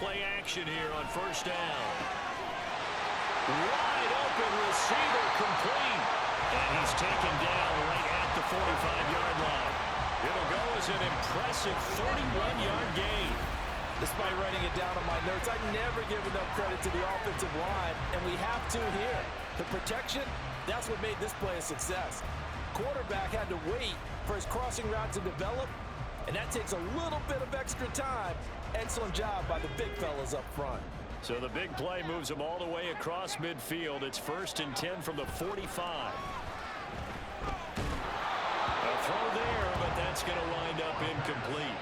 play action here on first down. Wide open receiver complete. And he's taken down right at the 45-yard line. It'll go as an impressive 31-yard gain. Despite writing it down on my notes, I never give enough credit to the offensive line, and we have to here. The protection, that's what made this play a success. Quarterback had to wait for his crossing route to develop, and that takes a little bit of extra time. Excellent job by the big fellas up front. So the big play moves them all the way across midfield. It's 1st and 10 from the 45. A throw there, but that's going to wind up incomplete.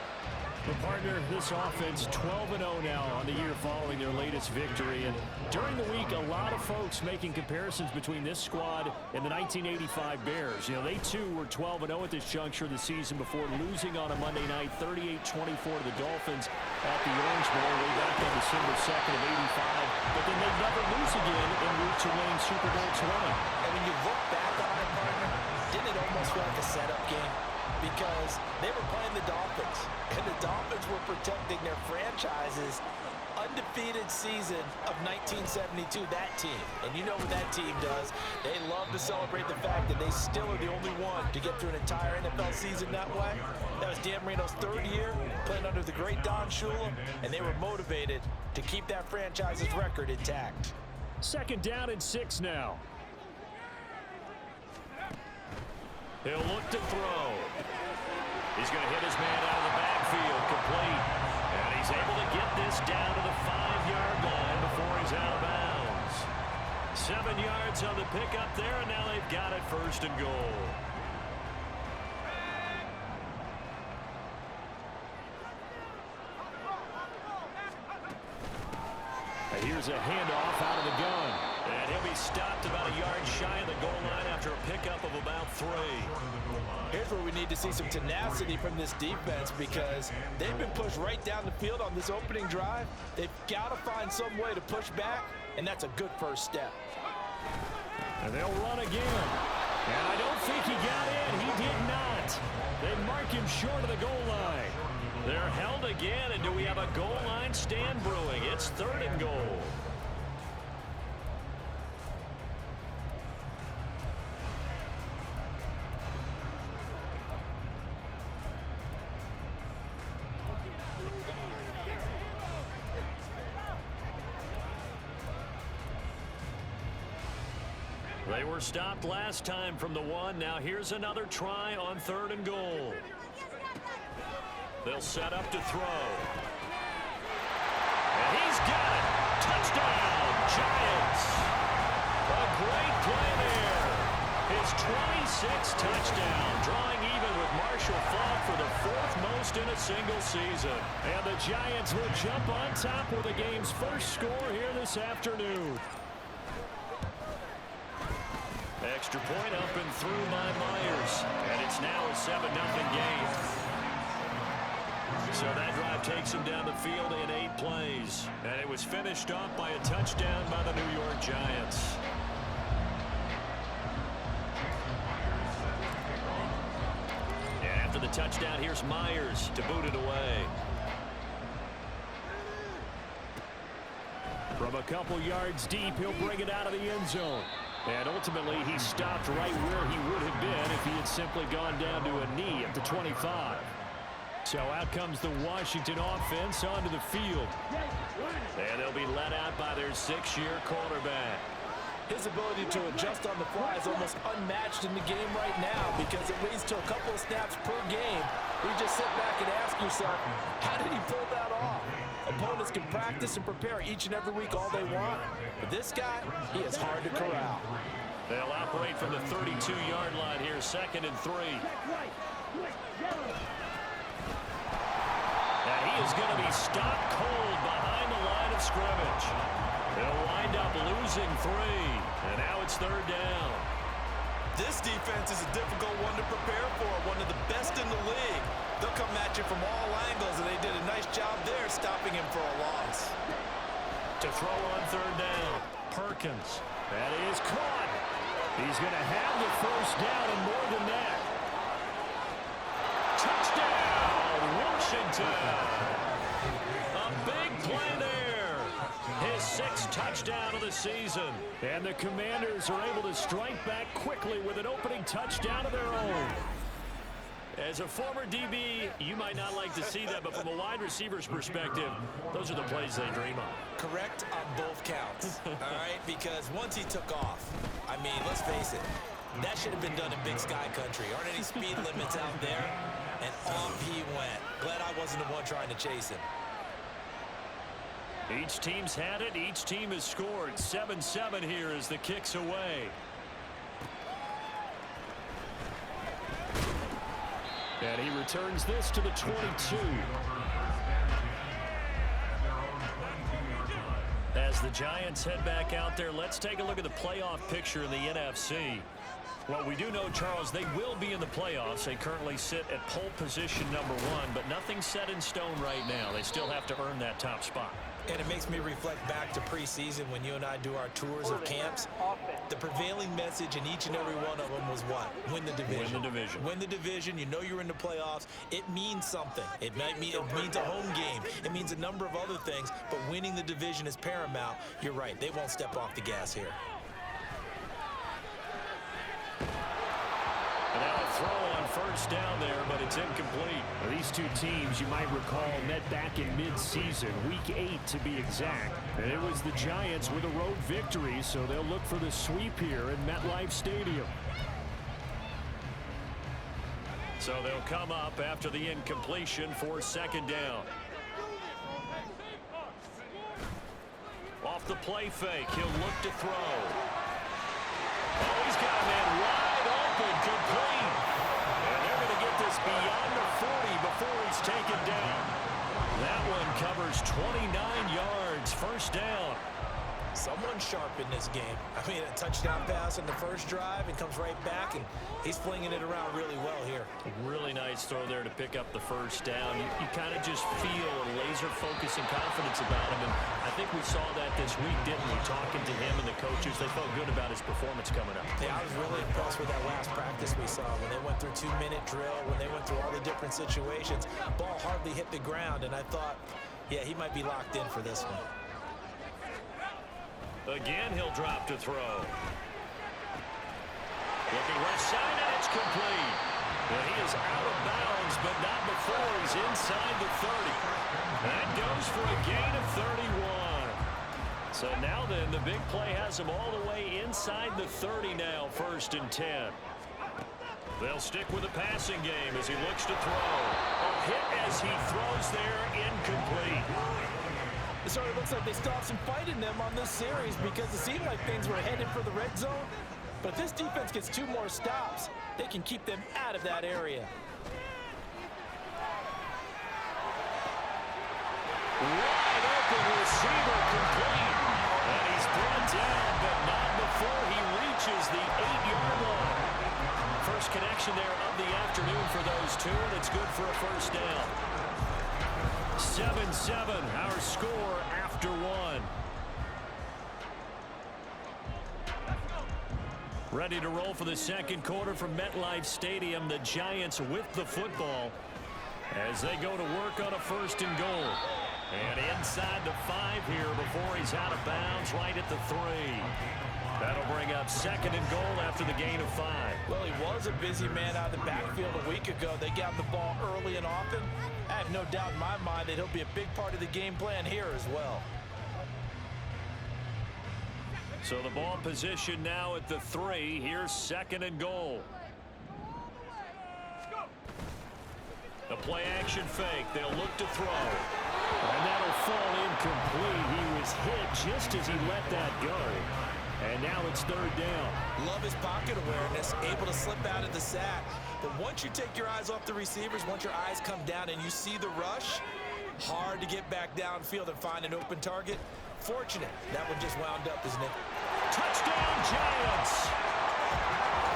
Well, partner, this offense 12-0 now on the year following their latest victory. And during the week, a lot of folks making comparisons between this squad and the 1985 Bears. You know, they too were 12-0 at this juncture of the season before losing on a Monday night 38-24 to the Dolphins at the Orange Bowl way back on December 2nd of 85. But then they never lose again en route to winning Super Bowl 20. And when you look back on it, partner, didn't it almost feel like a setup game? Because they were playing the Dolphins, and the Dolphins were protecting their franchise's undefeated season of 1972, that team. And you know what that team does. They love to celebrate the fact that they still are the only one to get through an entire NFL season that way. That was Dan Marino's 3rd year, playing under the great Don Shula, and they were motivated to keep that franchise's record intact. 2nd down and 6 now. He'll look to throw. He's going to hit his man out of the backfield, complete. And he's able to get this down to the 5-yard line before he's out of bounds. 7 yards on the pickup there, and now they've got it 1st and goal. Here's a handoff out of the gun. And he'll be stopped about a yard shy of the goal line after a pickup of about 3. Here's where we need to see some tenacity from this defense because they've been pushed right down the field on this opening drive. They've got to find some way to push back, and that's a good first step. And they'll run again. And I don't think he got in. He did not. They mark him short of the goal line. They're held again, and do we have a goal line stand brewing? It's 3rd and goal. They were stopped last time from the 1. Now here's another try on 3rd and goal. They'll set up to throw. And he's got it. Touchdown, Giants. A great play there. His 26th touchdown, drawing even with Marshall Faulk for the 4th most in a single season. And the Giants will jump on top with the game's first score here this afternoon. Extra point up and through by Myers. And it's now a 7-0 game. So that drive takes him down the field in 8 plays. And it was finished off by a touchdown by the New York Giants. And after the touchdown, here's Myers to boot it away. From a couple yards deep, he'll bring it out of the end zone. And ultimately, he stopped right where he would have been if he had simply gone down to a knee at the 25. So out comes the Washington offense onto the field. And they'll be let out by their 6-year quarterback. His ability to adjust on the fly is almost unmatched in the game right now because it leads to a couple of snaps per game. You just sit back and ask yourself, how did he pull that off? Opponents can practice and prepare each and every week all they want. But this guy, he is hard to corral. They'll operate from the 32-yard line here, 2nd and 3. And he is going to be stopped cold behind the line of scrimmage. They'll wind up losing 3. And now it's 3rd down. This defense is a difficult one to prepare for, one of the best in the league. They'll come at you from all angles, and they did a nice job there stopping him for a loss. To throw on 3rd down, Perkins. That is caught. He's going to have the first down and more than that. Touchdown, Washington. A big play there. His 6th touchdown of the season. And the Commanders are able to strike back quickly with an opening touchdown of their own. As a former DB, you might not like to see that, but from a wide receiver's perspective, those are the plays they dream of. Correct on both counts, all right? Because once he took off, I mean, let's face it, that should have been done in Big Sky Country. Aren't any speed limits out there? And off he went. Glad I wasn't the one trying to chase him. Each team's had it. Each team has scored. 7-7 here as the kick's away. And he returns this to the 22. As the Giants head back out there, let's take a look at the playoff picture in the NFC. Well, we do know, Charles, they will be in the playoffs. They currently sit at pole position number 1, but nothing's set in stone right now. They still have to earn that top spot. And it makes me reflect back to preseason when you and I do our tours of camps. The prevailing message in each and every one of them was what? Win the division. Win the division. Win the division. You know you're in the playoffs. It means something. It means a home game. It means a number of other things, but winning the division is paramount. You're right. They won't step off the gas here. And now a throw on first down there, but it's incomplete. Now, these two teams, you might recall, met back in mid-season, week 8 to be exact. And it was the Giants with a road victory, so they'll look for the sweep here in MetLife Stadium. So they'll come up after the incompletion for second down. Off the play fake, he'll look to throw. Oh, he's got a man wide open, complete. And they're going to get this beyond the 40 before he's taken down. That one covers 29 yards, first down. Someone sharp in this game. I mean, a touchdown pass on the first drive and comes right back, and he's flinging it around really well here. Really nice throw there to pick up the first down. You kind of just feel a laser focus and confidence about him, and I think we saw that this week, didn't we? Talking to him and the coaches, they felt good about his performance coming up. Yeah, I was really impressed with that last practice we saw when they went through 2-minute drill, when they went through all the different situations. Ball hardly hit the ground, and I thought, yeah, he might be locked in for this one. Again, he'll drop to throw. Looking left side, and it's complete. Well, he is out of bounds, but not before he's inside the 30. That goes for a gain of 31. So now then, the big play has him all the way inside the 30 now, 1st and 10. They'll stick with the passing game as he looks to throw. A hit as he throws there, incomplete. It sort of looks like they still have some fight in them on this series because it seemed like things were headed for the red zone. But if this defense gets 2 more stops, they can keep them out of that area. Wide open receiver, complete. And he's brought down, but not before he reaches the 8-yard line. First connection there of the afternoon for those two, and it's good for a first down. 7-7, our score after 1. Ready to roll for the second quarter from MetLife Stadium. The Giants with the football as they go to work on a 1st and goal. And inside the 5 here before he's out of bounds, right at the 3. That'll bring up 2nd and goal after the gain of 5. Well, he was a busy man out of the backfield a week ago. They got the ball early and often. I have no doubt in my mind that he'll be a big part of the game plan here as well. So the ball position now at the 3. Here's 2nd and goal. The play action fake. They'll look to throw. And that'll fall incomplete. He was hit just as he let that go. And now it's 3rd down. Love his pocket awareness, able to slip out of the sack. But once you take your eyes off the receivers, once your eyes come down and you see the rush, hard to get back downfield and find an open target. Fortunate, that one just wound up, isn't it? Touchdown, Giants!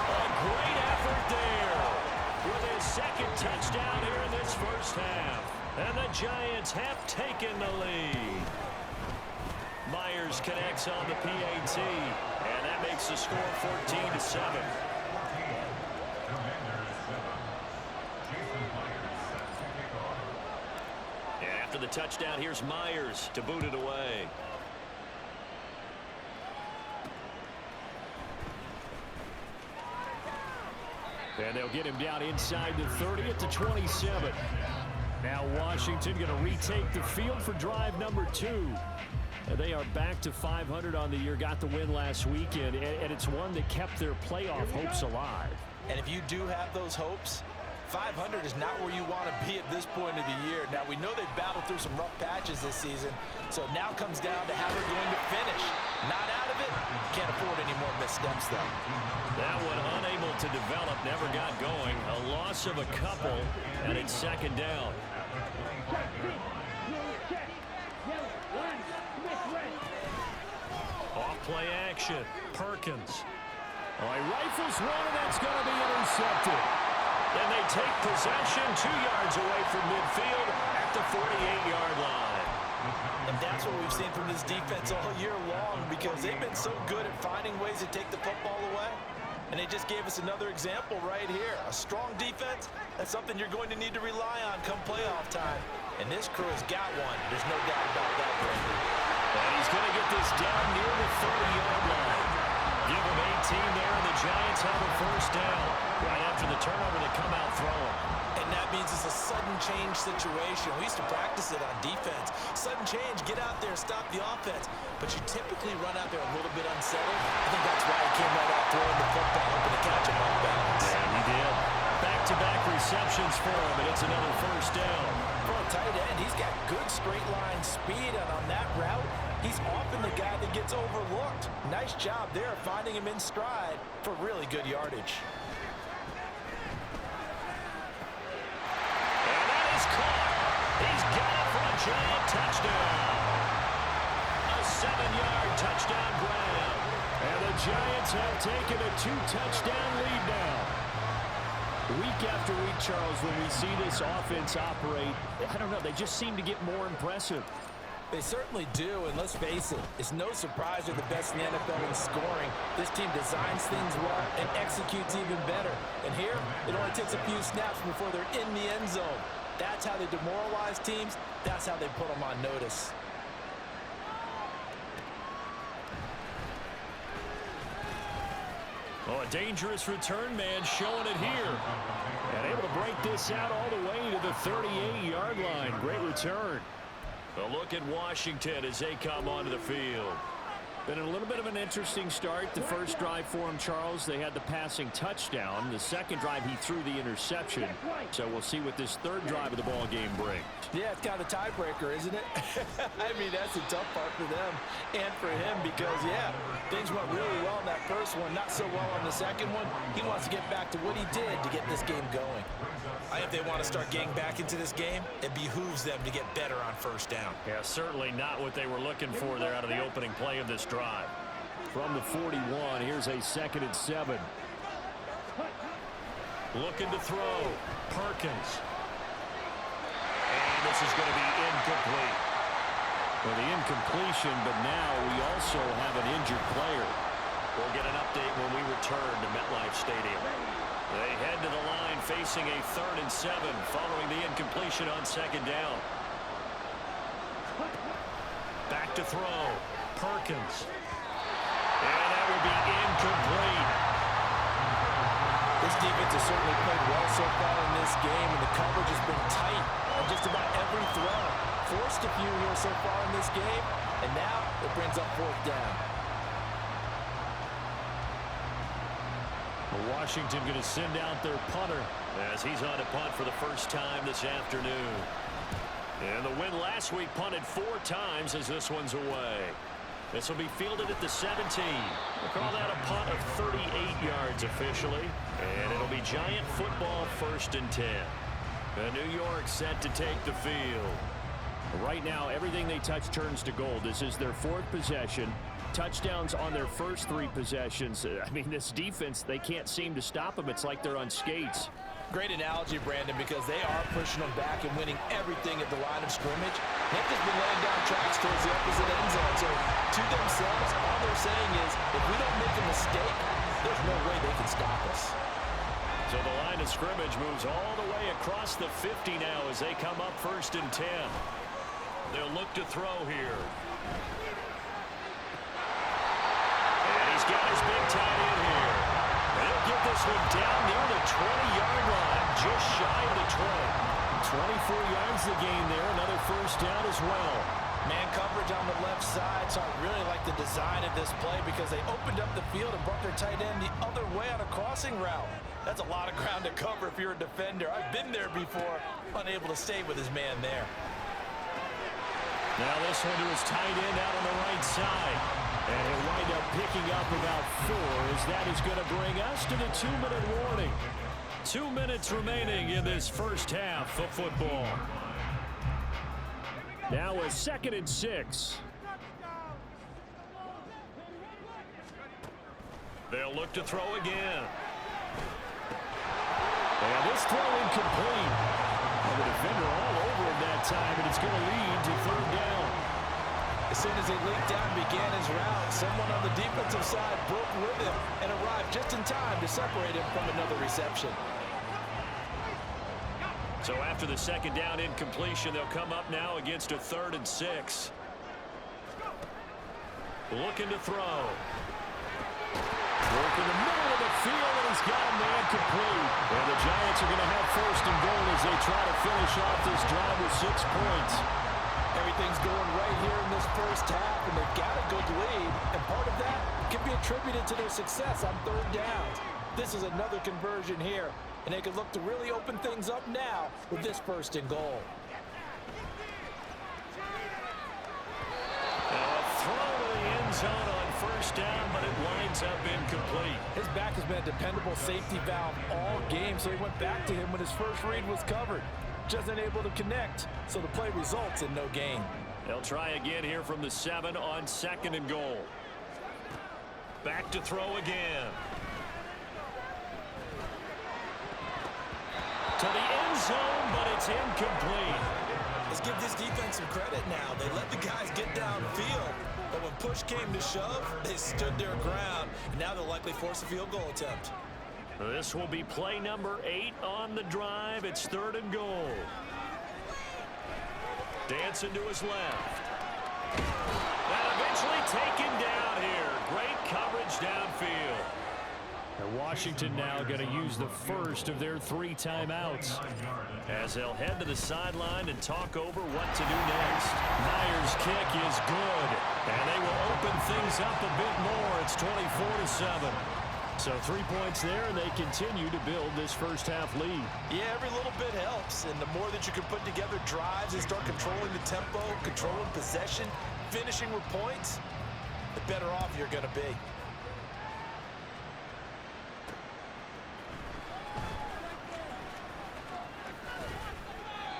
A great effort there with his 2nd touchdown here in this first half. And the Giants have taken the lead. Myers connects on the PAT, and that makes the score 14-7. And after the touchdown, here's Myers to boot it away. And they'll get him down inside the 30 at the 27. Now Washington going to retake the field for drive number 2. And they are back to 500 on the year, got the win last weekend, and it's one that kept their playoff hopes alive. And if you do have those hopes, 500 is not where you want to be at this point of the year. Now, we know they've battled through some rough patches this season, so it now comes down to how they're going to finish. Not out of it, can't afford any more missteps, though. That one unable to develop, never got going. A loss of a couple, and it's second down. Off play action, Perkins. All right, rifles one, and that's going to be intercepted. And they take possession 2 yards away from midfield at the 48-yard line. And that's what we've seen from this defense all year long, because they've been so good at finding ways to take the football away. And they just gave us another example right here. A strong defense, that's something you're going to need to rely on come playoff time. And this crew has got one. There's no doubt about that, Brandon. And he's going to get this down near the 30-yard line. Give him 18 there, and the Giants have a first down. Right after the turnover, they come out throwing. And that means it's a sudden change situation. We used to practice it on defense. Sudden change, get out there, stop the offense. But you typically run out there a little bit unsettled. I think that's why he came right out throwing the football, hoping to catch him off balance. And he did. Back-to-back receptions for him, and it's another first down. For a tight end, he's got good straight line speed, and on that route, he's often the guy that gets overlooked. Nice job there finding him in stride for really good yardage. And that is caught. He's got it for a Giant touchdown. A 7-yard touchdown grab. And the Giants have taken a 2-touchdown lead now. Week after week, Charles, when we see this offense operate, I don't know, they just seem to get more impressive. They certainly do, and let's face it, it's no surprise they're the best in the NFL in scoring. This team designs things well and executes even better. And here, it only takes a few snaps before they're in the end zone. That's how they demoralize teams. That's how they put them on notice. Oh, a dangerous return man showing it here. And able to break this out all the way to the 38-yard line. Great return. A look at Washington as they come onto the field. Been a little bit of an interesting start. The first drive for him, Charles, they had the passing touchdown. The second drive, he threw the interception. So we'll see what this third drive of the ball game brings. Yeah, it's kind of a tiebreaker, isn't it? I mean, that's a tough part for them and for him because, yeah, things went really well in that first one, not so well on the second one. He wants to get back to what he did to get this game going. I think if they want to start getting back into this game, it behooves them to get better on first down. Yeah, certainly not what they were looking for there out of the opening play of this drive. From the 41, here's a 2nd and 7. Looking to throw. Perkins. And this is going to be incomplete. Well, the incompletion, but now we also have an injured player. We'll get an update when we return to MetLife Stadium. They head to the line facing a 3rd and 7 following the incompletion on 2nd down. Back to throw. Perkins. And that will be incomplete. This defense has certainly played well so far in this game, and the coverage has been tight on just about every throw. Forced a few here so far in this game, and now it brings up 4th down. Washington going to send out their punter as he's on to punt for the first time this afternoon. And the win last week punted 4 times as this one's away. This will be fielded at the 17. We'll call that a punt of 38 yards officially. And it'll be Giant football 1st and 10. New York set to take the field. Right now, everything they touch turns to gold. This is their 4th possession. Touchdowns on their first 3 possessions. I mean, this defense, they can't seem to stop them. It's like they're on skates. Great analogy, Brandon, because they are pushing them back and winning everything at the line of scrimmage. They've just been laying down tracks towards the opposite end zone. So, to themselves, all they're saying is, if we don't make a mistake, there's no way they can stop us. So the line of scrimmage moves all the way across the 50 now as they come up 1st and 10. They'll look to throw here. And he's got his big tight end here. And he'll get this one down near the 20-yard line, just shy of the 20. 24 yards the gain there, another first down as well. Man coverage on the left side, so I really like the design of this play because they opened up the field and brought their tight end the other way on a crossing route. That's a lot of ground to cover if you're a defender. I've been there before, unable to stay with his man there. Now this one to his tight end out on the right side. And he'll wind up picking up about 4 as that is going to bring us to the 2-minute warning. 2 minutes remaining in this first half of football. Now a 2nd and 6. They'll look to throw again. And this throw incomplete. And the defender all over him that time, and it's going to lead to 3rd down. As soon as he leaped down and began his route, someone on the defensive side broke with him and arrived just in time to separate him from another reception. So after the 2nd down incompletion, they'll come up now against a 3rd and 6. Looking to throw. Work in the middle of the field, and he's got a man complete. And the Giants are going to have 1st and goal as they try to finish off this drive with 6 points. Everything's going right here in this first half, and they've got a good lead. And part of that can be attributed to their success on 3rd downs. This is another conversion here, and they can look to really open things up now with this 1st and goal. Now a throw to the end zone on 1st down, but it winds up incomplete. His back has been a dependable safety valve all game, so he went back to him when his first read was covered. Just unable to connect, so the play results in no gain. They'll try again here from the 7 on 2nd and goal. Back to throw again. To the end zone, but it's incomplete. Let's give this defense some credit now. They let the guys get downfield, but when push came to shove, they stood their ground, and now they'll likely force a field goal attempt. This will be play number 8 on the drive. It's 3rd and goal. Dancing to his left. And eventually taken down here. Great coverage downfield. And Washington now going to use the first of their 3 timeouts as they'll head to the sideline and talk over what to do next. Myers' kick is good, and they will open things up a bit more. It's 24-7. So 3 points there, and they continue to build this first half lead. Yeah, every little bit helps, and the more that you can put together drives and start controlling the tempo, controlling possession, finishing with points, the better off you're going to be.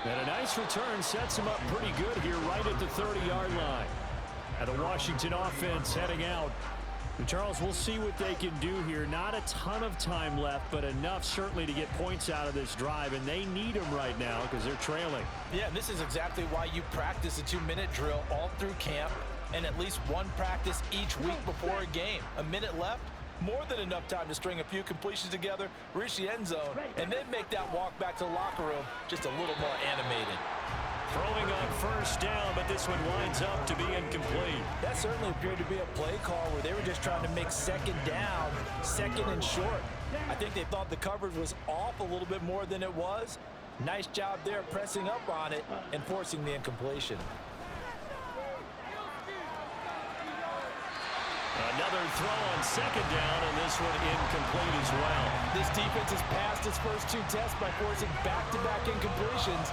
And a nice return sets him up pretty good here right at the 30-yard line. And the Washington offense heading out. And Charles, we'll see what they can do here. Not a ton of time left, but enough certainly to get points out of this drive, and they need them right now because they're trailing. Yeah, and this is exactly why you practice a 2-minute drill all through camp and at least one practice each week before a game. A minute left, more than enough time to string a few completions together, reach the end zone, and then make that walk back to the locker room just a little more animated. Throwing on 1st down, but this one winds up to be incomplete. That certainly appeared to be a play call where they were just trying to make 2nd down, 2nd and short. I think they thought the coverage was off a little bit more than it was. Nice job there pressing up on it and forcing the incompletion. Another throw on 2nd down, and this one incomplete as well. This defense has passed its first 2 tests by forcing back-to-back incompletions.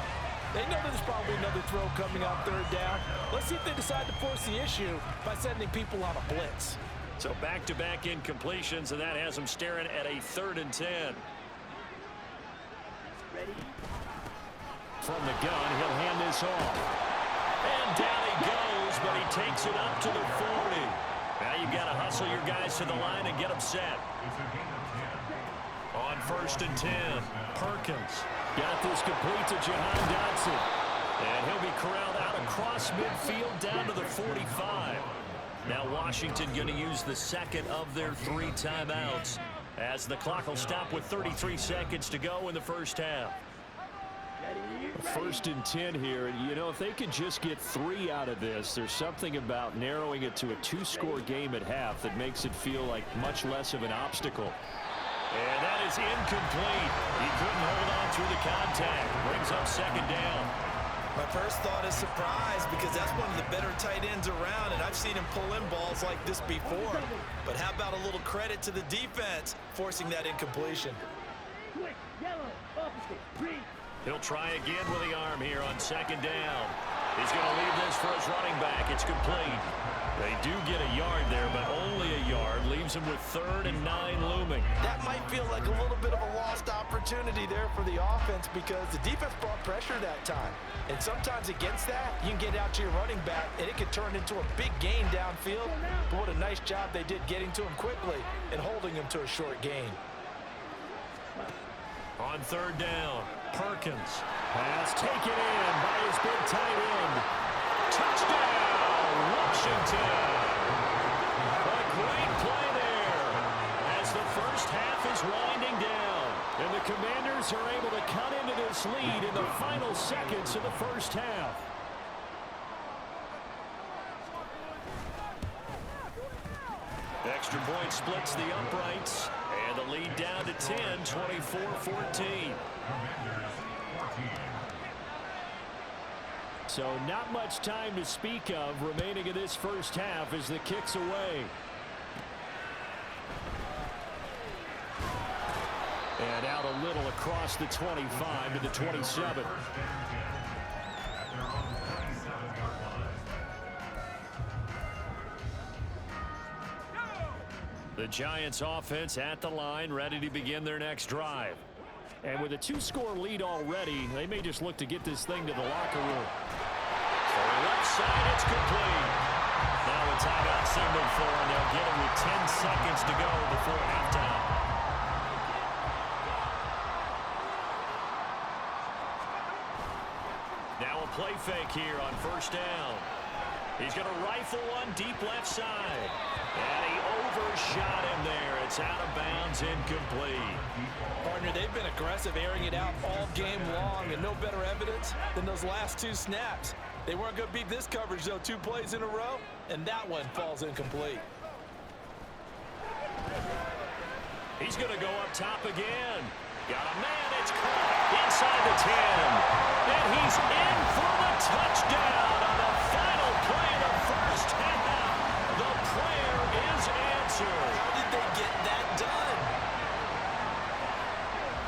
They know there's probably another throw coming on 3rd down. Let's see if they decide to force the issue by sending people on a blitz. So back-to-back incompletions, and that has them staring at a 3rd and 10. Ready? From the gun, he'll hand this off. And down he goes, but he takes it up to the 40. Now you've got to hustle your guys to the line and get them set. On 1st and 10, Perkins got this complete to Jahan Dotson. And he'll be corralled out across midfield down to the 45. Now Washington going to use the 2nd of their 3 timeouts as the clock will stop with 33 seconds to go in the first half. 1st and 10 here, and you know, if they could just get 3 out of this, there's something about narrowing it to a 2-score game at half that makes it feel like much less of an obstacle. And that is incomplete. He couldn't hold on through the contact. Brings up second down. My first thought is surprise because that's one of the better tight ends around, and I've seen him pull in balls like this before. But how about a little credit to the defense forcing that incompletion? He'll try again with the arm here on second down. He's going to leave this for his running back. It's complete. They do get a yard there, but only a yard. Leaves him with 3rd and 9 looming. That might feel like a little bit of a lost opportunity there for the offense because the defense brought pressure that time. And sometimes against that, you can get out to your running back, and it could turn into a big gain downfield. But what a nice job they did getting to him quickly and holding him to a short gain. On 3rd down, Perkins. Pass taken in by his big tight end. Touchdown, Washington. A great play there as the first half is winding down. And the Commanders are able to cut into this lead in the final seconds of the first half. Extra point splits the uprights, and the lead down to 10, 24-14. So not much time to speak of remaining in this first half as the kick's away. And out a little across the 25 to the 27. The Giants offense at the line, ready to begin their next drive. And with a 2-score lead already, they may just look to get this thing to the locker room. Left side, it's complete. Now a timeout signal for him. They'll get it with 10 seconds to go before halftime. Now a play fake here on 1st down. He's going to rifle one deep left side. And he overshot him there. It's out of bounds, incomplete. Partner, they've been aggressive, airing it out all game long, and no better evidence than those last 2 snaps. They weren't going to beat this coverage, though, 2 plays in a row, and that one falls incomplete. He's going to go up top again. Got a man, it's caught inside the 10. And he's in for the touchdown on the final play of the first half. The prayer is answered. How did they get that done?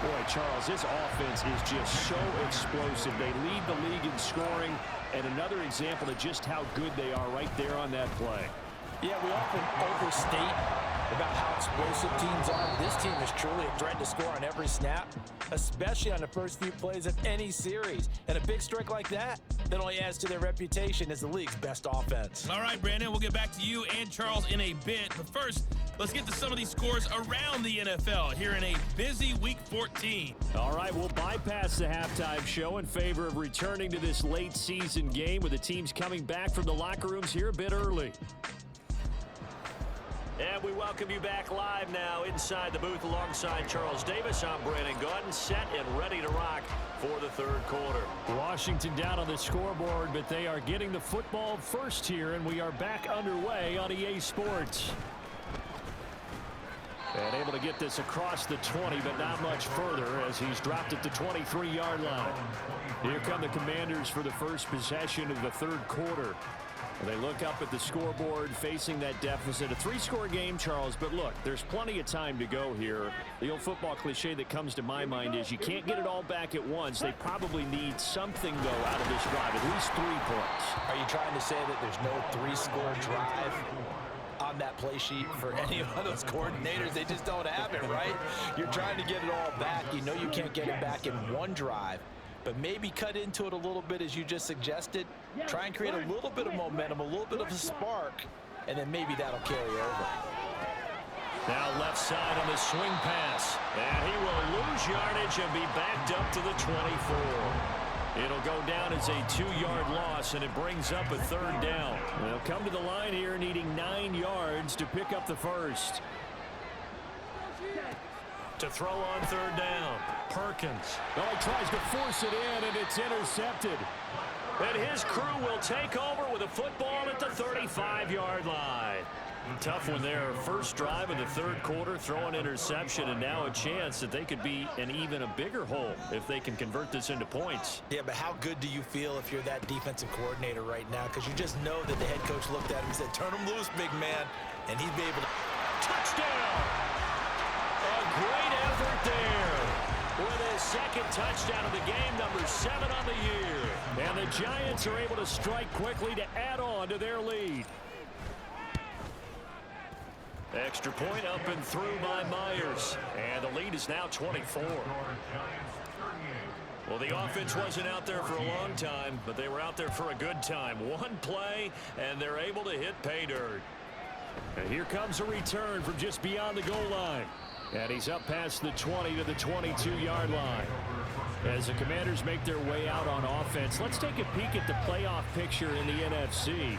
Boy, Charles, this offense is just so explosive. They lead the league in scoring, and another example of just how good they are right there on that play. Yeah, we often overstate about how explosive teams are. This team is truly a threat to score on every snap, especially on the first few plays of any series. And a big strike like that only adds to their reputation as the league's best offense. All right, Brandon, we'll get back to you and Charles in a bit. But first, let's get to some of these scores around the NFL here in a busy Week 14. All right, we'll bypass the halftime show in favor of returning to this late season game with the teams coming back from the locker rooms here a bit early. And we welcome you back live now inside the booth alongside Charles Davis. I'm Brandon Gaudin, set and ready to rock for the 3rd quarter. Washington down on the scoreboard, but they are getting the football first here, and we are back underway on EA Sports. And able to get this across the 20, but not much further as he's dropped it to 23-yard line. Here come the Commanders for the first possession of the 3rd quarter. They look up at the scoreboard facing that deficit. A 3-score game, Charles, but look, there's plenty of time to go here. The old football cliche that comes to my mind is you can't get it all back at once. They probably need something, though, out of this drive, at least 3 points. Are you trying to say that there's no 3-score drive on that play sheet for any of those coordinators? They just don't have it, right? You're trying to get it all back. You know you can't get it back in one drive. But maybe cut into it a little bit as you just suggested. Try and create a little bit of momentum, a little bit of a spark, and then maybe that'll carry over. Now left side on the swing pass. And he will lose yardage and be backed up to the 24. It'll go down as a 2-yard loss, and it brings up a 3rd down. They'll come to the line here needing 9 yards to pick up the first. To throw on 3rd down, Perkins. Oh, he tries to force it in, and it's intercepted. And his crew will take over with a football at the 35-yard line. Tough one there. First drive of the third quarter, throw an interception, and now a chance that they could be in even a bigger hole if they can convert this into points. Yeah, but how good do you feel if you're that defensive coordinator right now? Because you just know that the head coach looked at him and said, turn him loose, big man, and he'd be able to. Touchdown! A great effort there with his second touchdown of the game, number 7 on the year. And the Giants are able to strike quickly to add on to their lead. Extra point up and through by Myers. And the lead is now 24. Well, the offense wasn't out there for a long time, but they were out there for a good time. One play, and they're able to hit pay dirt. And here comes a return from just beyond the goal line. And he's up past the 20 to the 22-yard line. As the Commanders make their way out on offense, let's take a peek at the playoff picture in the NFC.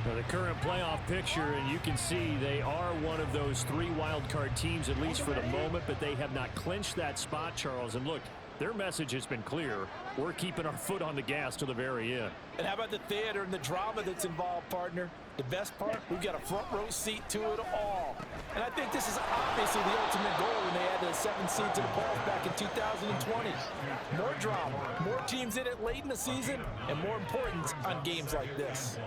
Now, the current playoff picture, and you can see they are one of those 3 wild card teams, at least for the moment, but they have not clinched that spot, Charles. And look, their message has been clear. We're keeping our foot on the gas to the very end. And how about the theater and the drama that's involved, partner? The best part, we've got a front row seat to it all. And I think this is obviously the ultimate goal when they added the 7 seed to the playoffs back in 2020. More drama, more teams in it late in the season, and more importance on games like this.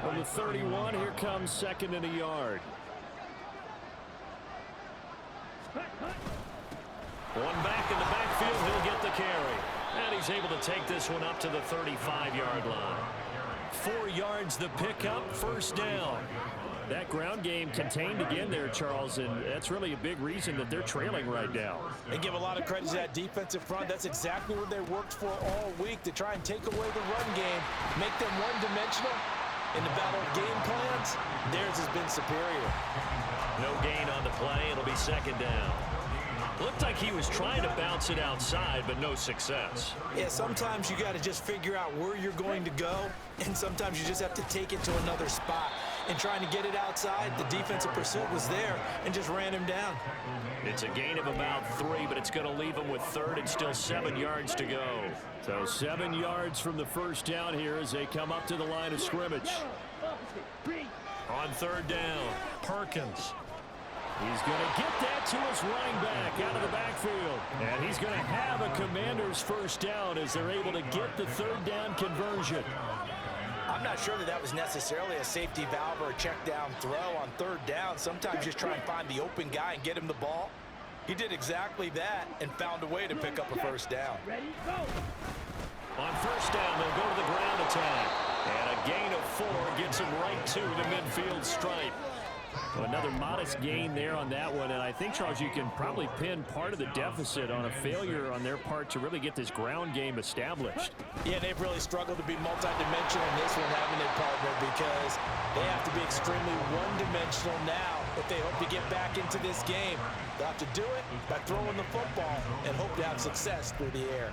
On the 31, here comes second and a yard. One back in the backfield, he'll get the carry. And he's able to take this one up to the 35-yard line. 4 yards the pickup, first down. That ground game contained again there, Charles, and that's really a big reason that they're trailing right now. They give a lot of credit to that defensive front. That's exactly what they worked for all week, to try and take away the run game, make them one-dimensional. In the battle of game plans, theirs has been superior. No gain on the play. It'll be second down. Looked like he was trying to bounce it outside, but no success. Yeah, sometimes you got to just figure out where you're going to go, and sometimes you just have to take it to another spot. And trying to get it outside, the defensive pursuit was there and just ran him down. It's a gain of about 3, but it's going to leave him with third and still 7 yards to go. So 7 yards from the first down here as they come up to the line of scrimmage. On third down, Perkins. He's going to get that to his running back out of the backfield. And he's going to have a Commander's first down as they're able to get the third down conversion. I'm not sure that was necessarily a safety valve or a check down throw on third down. Sometimes just try and find the open guy and get him the ball. He did exactly that and found a way to pick up a first down. On first down, they'll go to the ground attack. And a gain of 4 gets him right to the midfield stripe. So another modest gain there on that one, and I think, Charles, you can probably pin part of the deficit on a failure on their part to really get this ground game established. Yeah, they've really struggled to be multidimensional in this one, haven't they, partner, because they have to be extremely one-dimensional now if they hope to get back into this game. They'll have to do it by throwing the football and hope to have success through the air.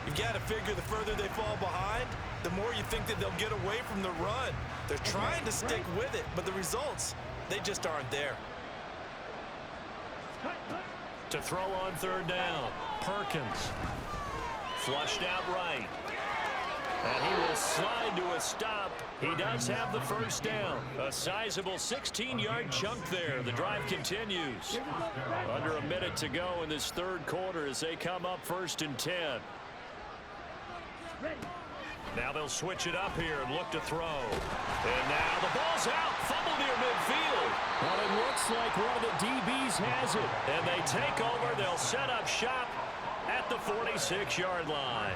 You've got to figure the further they fall behind, the more you think that they'll get away from the run. They're trying to stick with it, but the results, they just aren't there. To throw on third down, Perkins. Flushed out right. And he will slide to a stop. He does have the first down. A sizable 16-yard chunk there. The drive continues. Under a minute to go in this third quarter as they come up first and 10. Now they'll switch it up here and look to throw. And now the ball's out. Fumble near midfield. Well, it looks like one of the DBs has it. And they take over. They'll set up shop at the 46-yard line.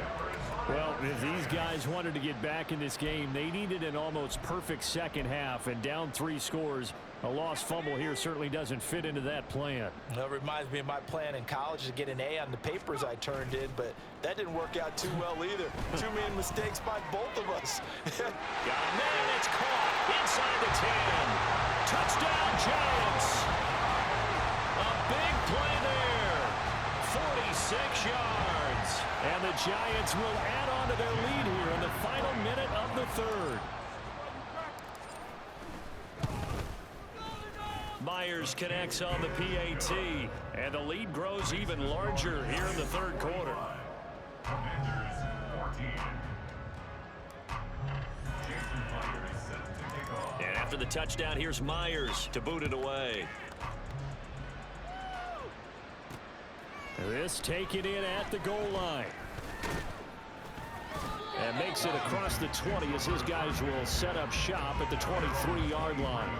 Well, if these guys wanted to get back in this game, they needed an almost perfect second half. And down 3 scores, a lost fumble here certainly doesn't fit into that plan. That reminds me of my plan in college to get an A on the papers I turned in, but that didn't work out too well either. Too many mistakes by both of us. Got a man, it's caught inside the 10. Touchdown, Giants. A big play there. 46 yards. And the Giants will add on to their lead here in the final minute of the third. Myers connects on the PAT, and the lead grows even larger here in the third quarter. And after the touchdown, here's Myers to boot it away. This taken in at the goal line. And makes it across the 20 as his guys will set up shop at the 23-yard line.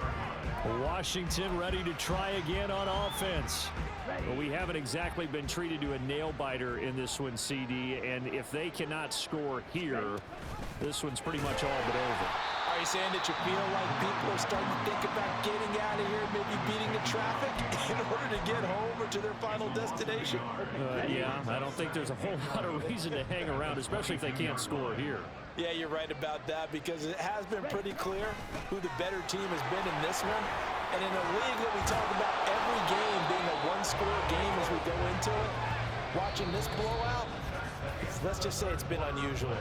Washington ready to try again on offense. But we haven't exactly been treated to a nail-biter in this one, CD. And if they cannot score here, this one's pretty much all but over. Are you saying that you feel like people are starting to think about getting out of here, maybe beating the traffic in order to get home or to their final destination? Yeah, I don't think there's a whole lot of reason to hang around, especially if they can't score here. Yeah, you're right about that, because it has been pretty clear who the better team has been in this one. And in a league that we talk about every game being a one-score game as we go into it, watching this blowout, let's just say it's been unusual.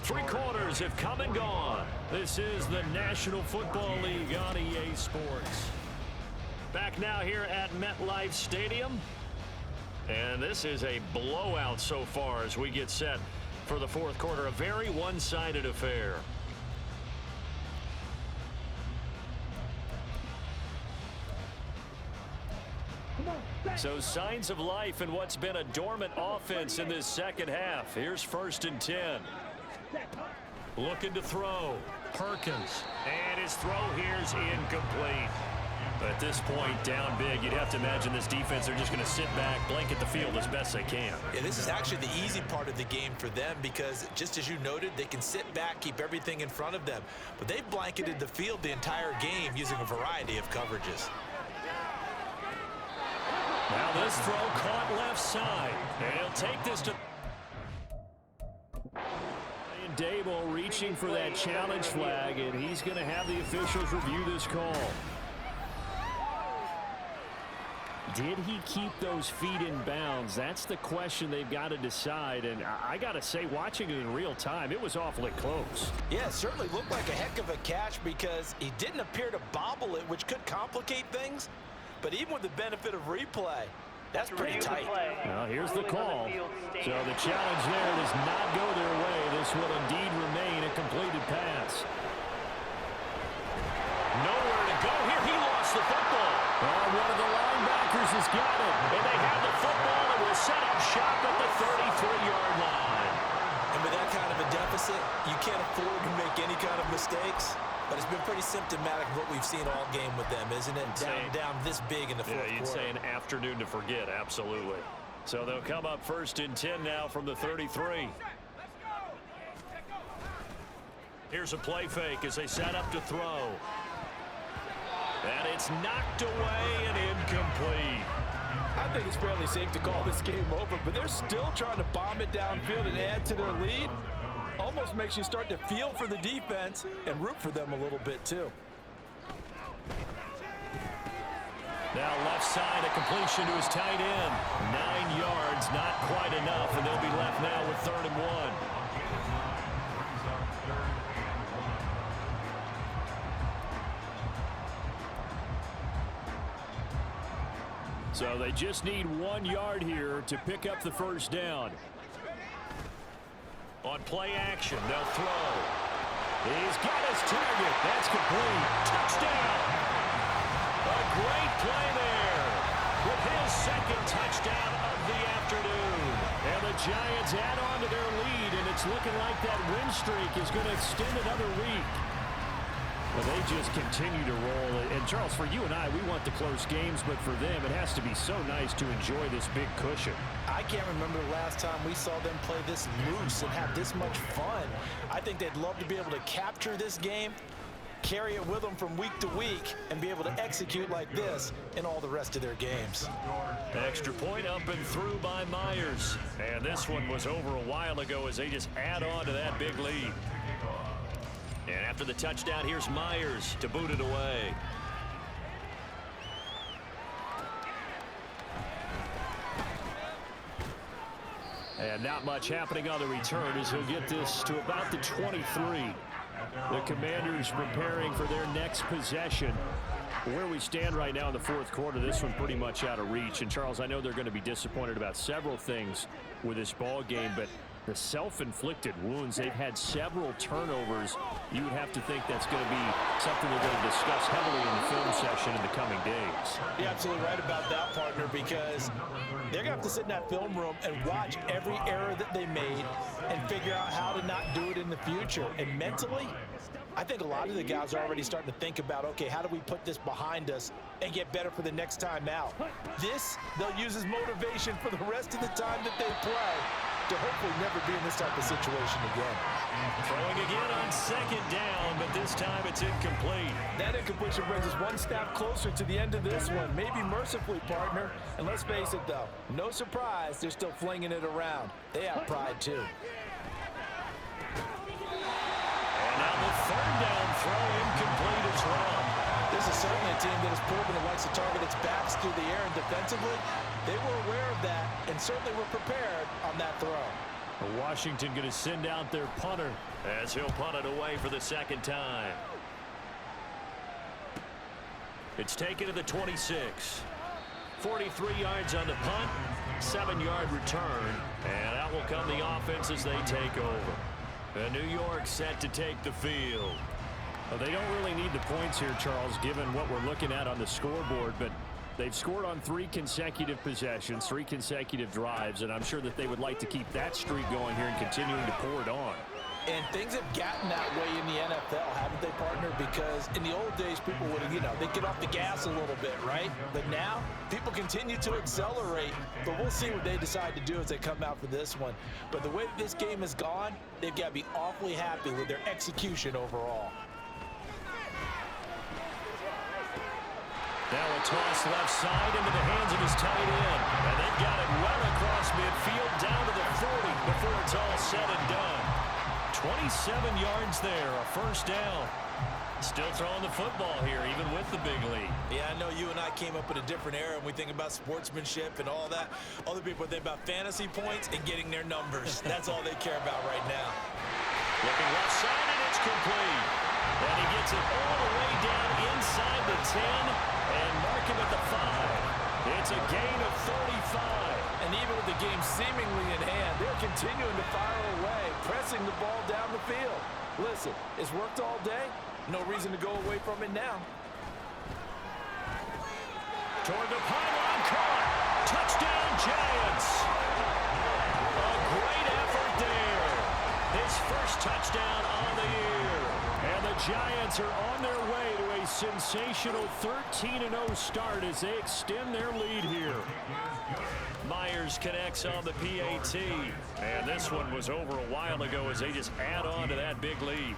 3 quarters have come and gone. This is the National Football League on EA Sports. Back now here at MetLife Stadium. And this is a blowout so far as we get set for the fourth quarter. A very one-sided affair. So signs of life in what's been a dormant offense in this second half. Here's 1st and 10. Looking to throw. Perkins. And his throw here's incomplete. At this point, down big, you'd have to imagine this defense are just going to sit back, blanket the field as best they can. Yeah, this is actually the easy part of the game for them, because just as you noted, they can sit back, keep everything in front of them. But they've blanketed the field the entire game using a variety of coverages. Now this throw caught left side. And he'll take this to... Dable reaching for that challenge flag, and he's going to have the officials review this call. Did he keep those feet in bounds? That's the question they've got to decide. And I got to say, watching it in real time, it was awfully close. Yeah, it certainly looked like a heck of a catch, because he didn't appear to bobble it, which could complicate things. But even with the benefit of replay, that's pretty tight. Well, here's the call. So the challenge there does not go their way. This will indeed remain a completed pass. Nowhere to go here. He lost the football. One of the linebackers has got it. And they have the football and will set up shop at the 33-yard line. And with that kind of a deficit, you can't afford to make any kind of mistakes. But it's been pretty symptomatic of what we've seen all game with them, isn't it? Down this big in the fourth quarter. Yeah, you'd say an afternoon to forget, absolutely. So they'll come up 1st and 10 now from the 33. Here's a play fake as they set up to throw. And it's knocked away and incomplete. I think it's fairly safe to call this game over, but they're still trying to bomb it downfield and add to their lead. Almost makes you start to feel for the defense and root for them a little bit, too. Now left side, a completion to his tight end. 9 yards, not quite enough, and they'll be left now with 3rd and 1. So they just need 1 yard here to pick up the first down. On play action, they'll throw. He's got his target. That's complete. Touchdown! A great play there with his 2nd touchdown of the afternoon. And the Giants add on to their lead, and it's looking like that win streak is going to extend another week. Well, they just continue to roll. And, Charles, for you and I, we want the close games, but for them, it has to be so nice to enjoy this big cushion. I can't remember the last time we saw them play this loose and have this much fun. I think they'd love to be able to capture this game, carry it with them from week to week, and be able to execute like this in all the rest of their games. Extra point up and through by Myers. And this one was over a while ago as they just add on to that big lead. And after the touchdown, here's Myers to boot it away. And not much happening on the return as he'll get this to about the 23. The Commanders preparing for their next possession. Where we stand right now in the fourth quarter, this one pretty much out of reach. And, Charles, I know they're going to be disappointed about several things with this ball game, but The self-inflicted wounds, they've had several turnovers. You would have to think that's going to be something they're going to discuss heavily in the film session in the coming days. You're absolutely right about that, partner, because they're going to have to sit in that film room and watch every error that they made and figure out how to not do it in the future. And mentally, I think a lot of the guys are already starting to think about, okay, how do we put this behind us and get better for the next time out? This, they'll use as motivation for the rest of the time that they play to hopefully never be in this type of situation again. Throwing again on second down, but this time it's incomplete. That incompletion brings us one step closer to the end of this one, maybe mercifully, partner. And let's face it, though, no surprise, they're still flinging it around. They have pride, too. And now the third down throw incomplete as well. This is certainly a team that has proven it likes to target its backs through the air, and defensively, they were aware of that and certainly were prepared on that throw. Washington going to send out their punter as he'll punt it away for the second time. It's taken to the 26. 43 yards on the punt, 7-yard return, and out will come the offense as they take over. And New York set to take the field. Well, they don't really need the points here, Charles, given what we're looking at on the scoreboard, but they've scored on 3 consecutive possessions, 3 consecutive drives, and I'm sure that they would like to keep that streak going here and continuing to pour it on. And things have gotten that way in the NFL, haven't they, partner? Because in the old days, people would, they'd get off the gas a little bit, right? But now, people continue to accelerate. But we'll see what they decide to do as they come out for this one. But the way that this game has gone, they've got to be awfully happy with their execution overall. Now a toss left side into the hands of his tight end. And they've got it well across midfield down to the 40 before it's all said and done. 27 yards there, a first down. Still throwing the football here, even with the big lead. Yeah, I know you and I came up in a different era, and we think about sportsmanship and all that. Other people think about fantasy points and getting their numbers. That's all they care about right now. Looking left side, and it's complete. And he gets it all the way down inside the 10 and mark him at the 5. It's a gain of 35. And even with the game seemingly in hand, they're continuing to fire away, pressing the ball down the field. Listen, it's worked all day. No reason to go away from it now. Toward the pylon, caught. Touchdown, Giants. A great effort there. His first touchdown on the year. And the Giants are on their way to a sensational 13-0 start as they extend their lead here. Myers connects on the PAT. And this one was over a while ago as they just add on to that big lead.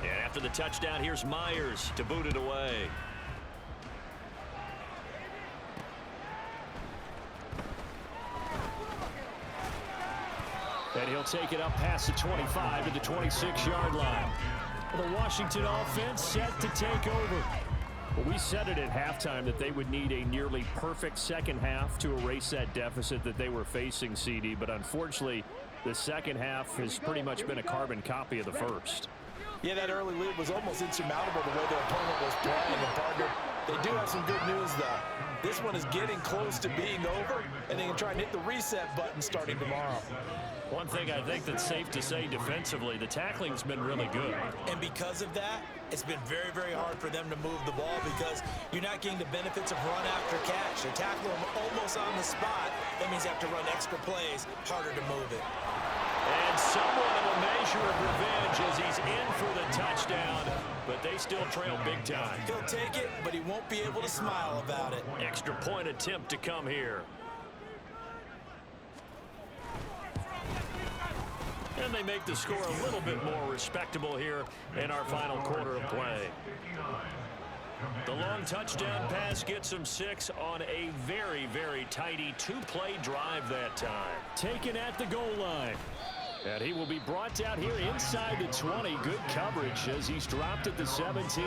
And after the touchdown, here's Myers to boot it away. And he'll take it up past the 25 to the 26-yard line. The Washington offense set to take over. Well, we said it at halftime that they would need a nearly perfect second half to erase that deficit that they were facing, CD. But unfortunately, the second half has pretty much been a carbon copy of the first. Yeah, that early lead was almost insurmountable the way their opponent was playing. And partner, they do have some good news, though. This one is getting close to being over, and they can try and hit the reset button starting tomorrow. One thing I think that's safe to say defensively, the tackling's been really good. And because of that, it's been very, very hard for them to move the ball because you're not getting the benefits of run after catch. They're tackling them almost on the spot. That means they have to run extra plays, harder to move it. And somewhat of a measure of revenge as he's in for the touchdown, but they still trail big time. He'll take it, but he won't be able to smile about it. Extra point attempt to come here. And they make the score a little bit more respectable here in our final quarter of play. The long touchdown pass gets them 6 on a very, very tidy 2-play drive that time. Taken at the goal line. And he will be brought down here inside the 20. Good coverage as he's dropped at the 17.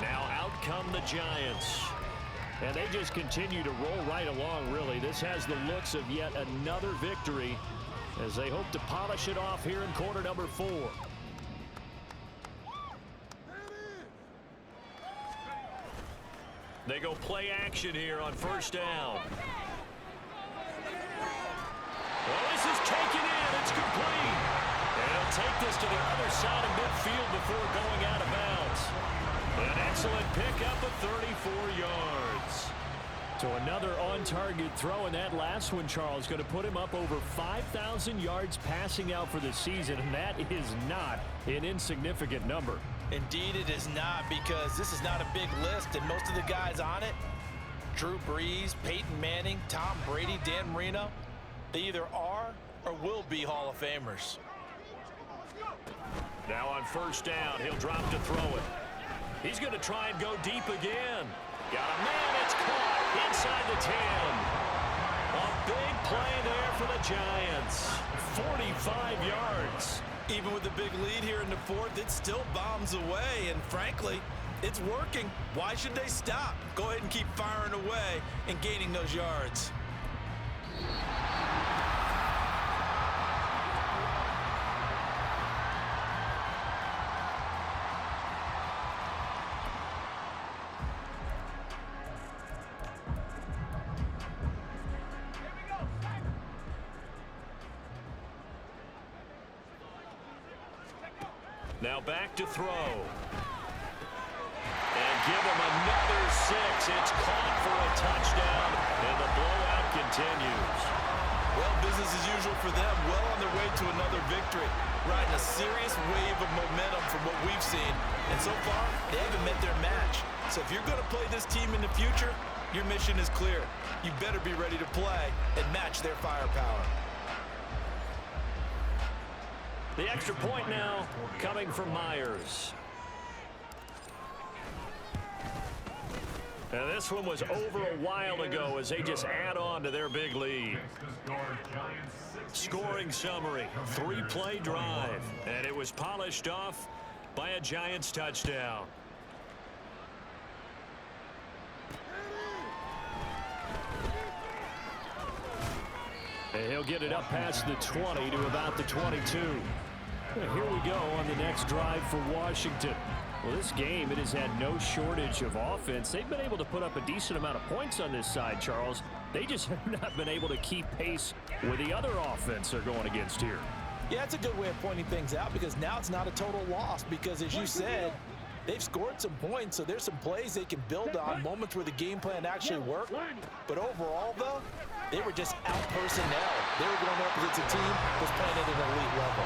Now out come the Giants. And they just continue to roll right along, really. This has the looks of yet another victory as they hope to polish it off here in quarter number 4. They go play action here on first down. Well, this is taken in. It's complete. And he'll take this to the other side of midfield before going out of bounds. An excellent pickup of 34 yards. So another on-target throw, and that last one, Charles, going to put him up over 5,000 yards passing out for the season, and that is not an insignificant number. Indeed it is not, because this is not a big list, and most of the guys on it, Drew Brees, Peyton Manning, Tom Brady, Dan Marino, they either are or will be Hall of Famers. Now on first down, he'll drop to throw it. He's going to try and go deep again. Got a man, it's caught inside the 10. A big play there for the Giants. 45 yards. Even with the big lead here in the fourth, it still bombs away, and frankly, it's working. Why should they stop? Go ahead and keep firing away and gaining those yards. Now back to throw. And give him another 6. It's caught for a touchdown, and the blowout continues. Well, business as usual for them. Well on their way to another victory. Riding a serious wave of momentum from what we've seen. And so far, they haven't met their match. So if you're going to play this team in the future, your mission is clear. You better be ready to play and match their firepower. The extra point now coming from Myers. And this one was over a while ago as they just add on to their big lead. Scoring summary, 3-play drive, and it was polished off by a Giants touchdown. And he'll get it up past the 20 to about the 22. And here we go on the next drive for Washington. Well, this game, it has had no shortage of offense. They've been able to put up a decent amount of points on this side, Charles. They just have not been able to keep pace with the other offense they're going against here. Yeah, that's a good way of pointing things out, because now it's not a total loss, because as you said, they've scored some points, so there's some plays they can build on, moments where the game plan actually worked. But overall, though, they were just out personnel. They were going up against a team that was playing at an elite level.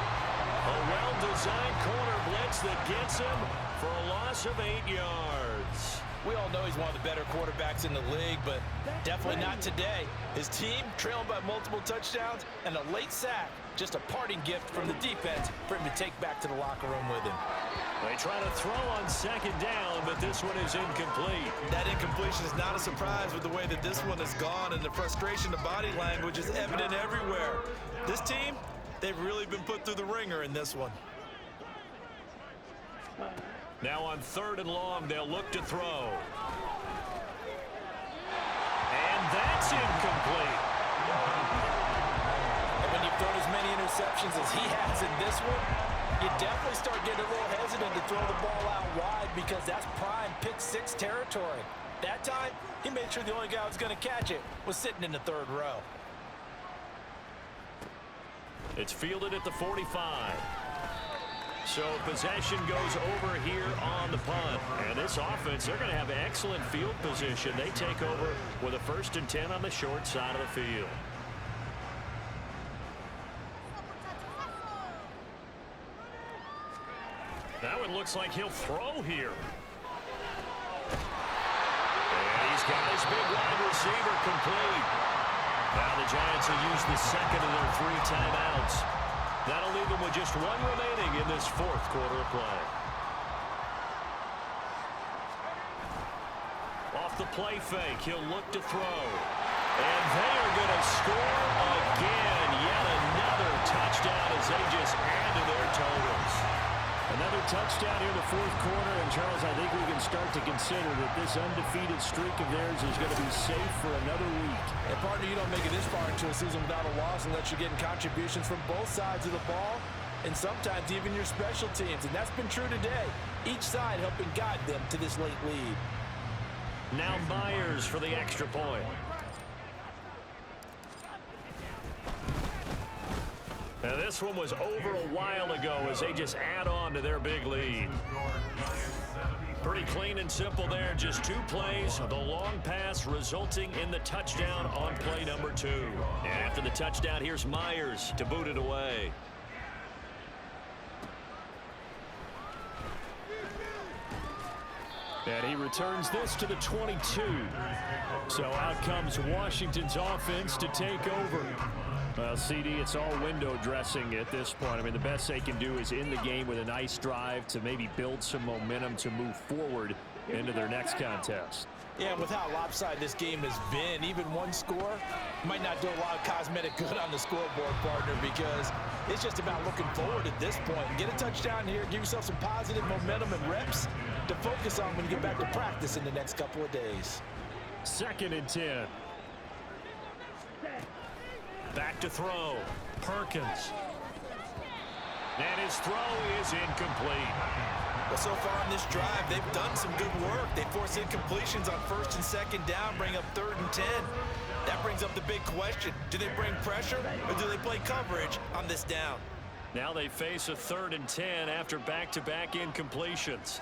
A well-designed corner blitz that gets him for a loss of 8 yards. We all know he's one of the better quarterbacks in the league, but definitely not today. His team trailing by multiple touchdowns and a late sack. Just a parting gift from the defense for him to take back to the locker room with him. They try to throw on second down, but this one is incomplete. That incompletion is not a surprise with the way that this one has gone, and the frustration, the body language is evident everywhere. This team, they've really been put through the ringer in this one. Now on 3rd and long, they'll look to throw. And that's incomplete. And when you've thrown as many interceptions as he has in this one, you definitely start getting a little hesitant to throw the ball out wide, because that's prime pick-6 territory. That time, he made sure the only guy who was going to catch it was sitting in the 3rd row. It's fielded at the 45. So possession goes over here on the punt. And this offense, they're going to have excellent field position. They take over with a 1st and 10 on the short side of the field. Now it looks like he'll throw here. And he's got his big wide receiver complete. Now the Giants will use the second of their 3 timeouts. That'll leave them with just 1 remaining in this 4th quarter of play. Off the play fake, he'll look to throw. And they are going to score again. Yet another touchdown as they just add to their totals. Another touchdown here in the 4th quarter, and Charles, I think we can start to consider that this undefeated streak of theirs is going to be safe for another week. And partner, you don't make it this far into a season without a loss unless you're getting contributions from both sides of the ball, and sometimes even your special teams, and that's been true today. Each side helping guide them to this late lead. Now Myers for the extra point. Now, this one was over a while ago as they just add on to their big lead. Pretty clean and simple there. Just 2 plays. The long pass resulting in the touchdown on play number 2. And after the touchdown, here's Myers to boot it away. And he returns this to the 22. So out comes Washington's offense to take over. Well, CD, it's all window dressing at this point. I mean, the best they can do is in the game with a nice drive to maybe build some momentum to move forward into their next contest. Yeah, and with how lopsided this game has been, even one score might not do a lot of cosmetic good on the scoreboard, partner, because it's just about looking forward at this point. Get a touchdown here, give yourself some positive momentum and reps to focus on when you get back to practice in the next couple of days. 2nd and 10. Back to throw. Perkins. And his throw is incomplete. Well, so far on this drive, they've done some good work. They force incompletions on 1st and 2nd down, bring up 3rd and 10. That brings up the big question. Do they bring pressure or do they play coverage on this down? Now they face a 3rd and 10 after back-to-back incompletions.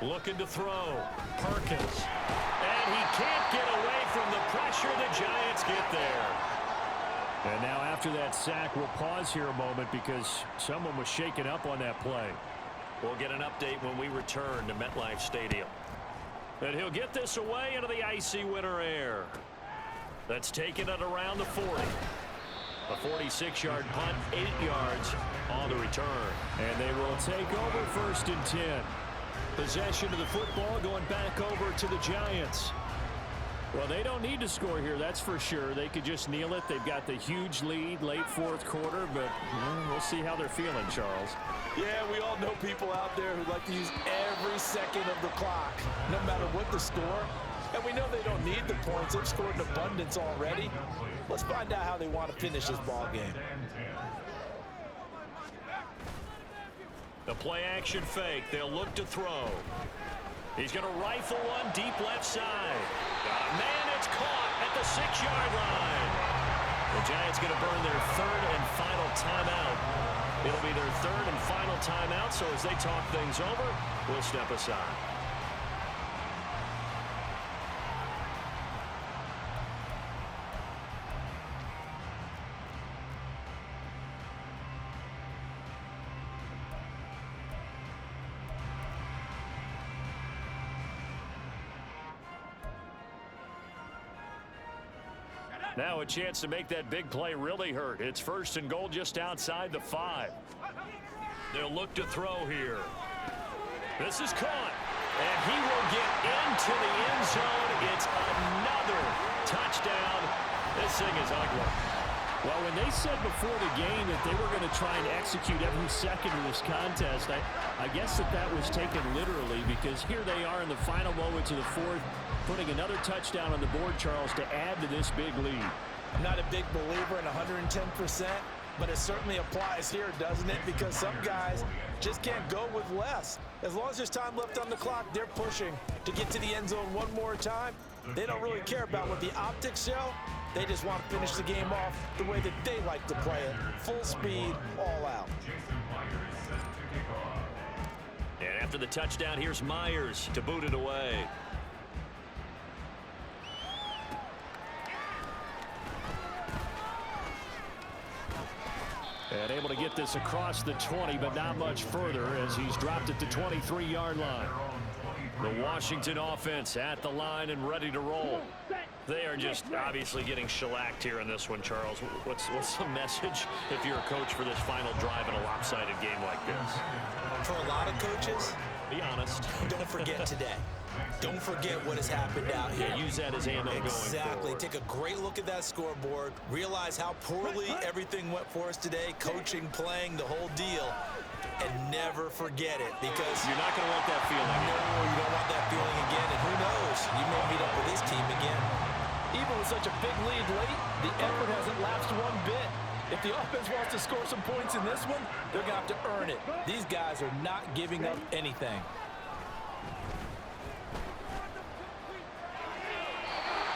Looking to throw. Perkins. And he can't get away from the pressure. The Giants get there. And now after that sack, we'll pause here a moment because someone was shaken up on that play. We'll get an update when we return to MetLife Stadium. And he'll get this away into the icy winter air. That's taken at around the 40. A 46-yard punt, 8 yards on the return. And they will take over 1st and 10. Possession of the football going back over to the Giants. Well, they don't need to score here, that's for sure. They could just kneel it. They've got the huge lead, late 4th quarter, but we'll see how they're feeling, Charles. Yeah, we all know people out there who like to use every second of the clock, no matter what the score. And we know they don't need the points. They've scored in abundance already. Let's find out how they want to finish this ball game. The play action fake. They'll look to throw. He's going to rifle one deep left side. Man, it's caught at the 6-yard line. The Giants going to burn their 3rd and final timeout. It'll be their 3rd and final timeout, so as they talk things over, we'll step aside. Now a chance to make that big play really hurt. It's 1st and goal just outside the 5. They'll look to throw here. This is caught. And he will get into the end zone. It's another touchdown. This thing is ugly. Well, when they said before the game that they were going to try and execute every second of this contest, I guess that was taken literally, because here they are in the final moments of the 4th, putting another touchdown on the board, Charles, to add to this big lead. I'm not a big believer in 110%, but it certainly applies here, doesn't it? Because some guys just can't go with less. As long as there's time left on the clock, they're pushing to get to the end zone one more time. They don't really care about what the optics show. They just want to finish the game off the way that they like to play it. Full speed, all out. And after the touchdown, here's Myers to boot it away. And able to get this across the 20, but not much further as he's dropped at the 23-yard line. The Washington offense at the line and ready to roll. They are just obviously getting shellacked here in this one, Charles. What's the message if you're a coach for this final drive in a lopsided game like this? For a lot of coaches, be honest. Don't forget today. Don't forget what has happened out here. Yeah, use that as ammo going forward. Exactly. Take a great look at that scoreboard. Realize how poorly everything went for us today. Coaching, playing, the whole deal. And never forget it, because you're not going to want that feeling. No, you don't want that feeling again. And who knows? You may meet up with this team again. Even with such a big lead late, the effort hasn't lapsed one bit. If the offense wants to score some points in this one, they're going to have to earn it. These guys are not giving up anything.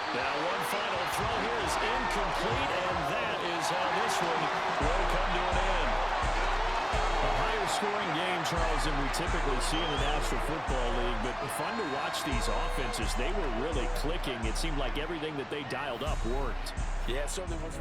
Now one final throw here is incomplete, and that is how this one will come come to an end. A higher scoring game, Charles, than we typically see in the National Football League, but fun to watch these offenses. They were really clicking. It seemed like everything that they dialed up worked. Yeah, it certainly was.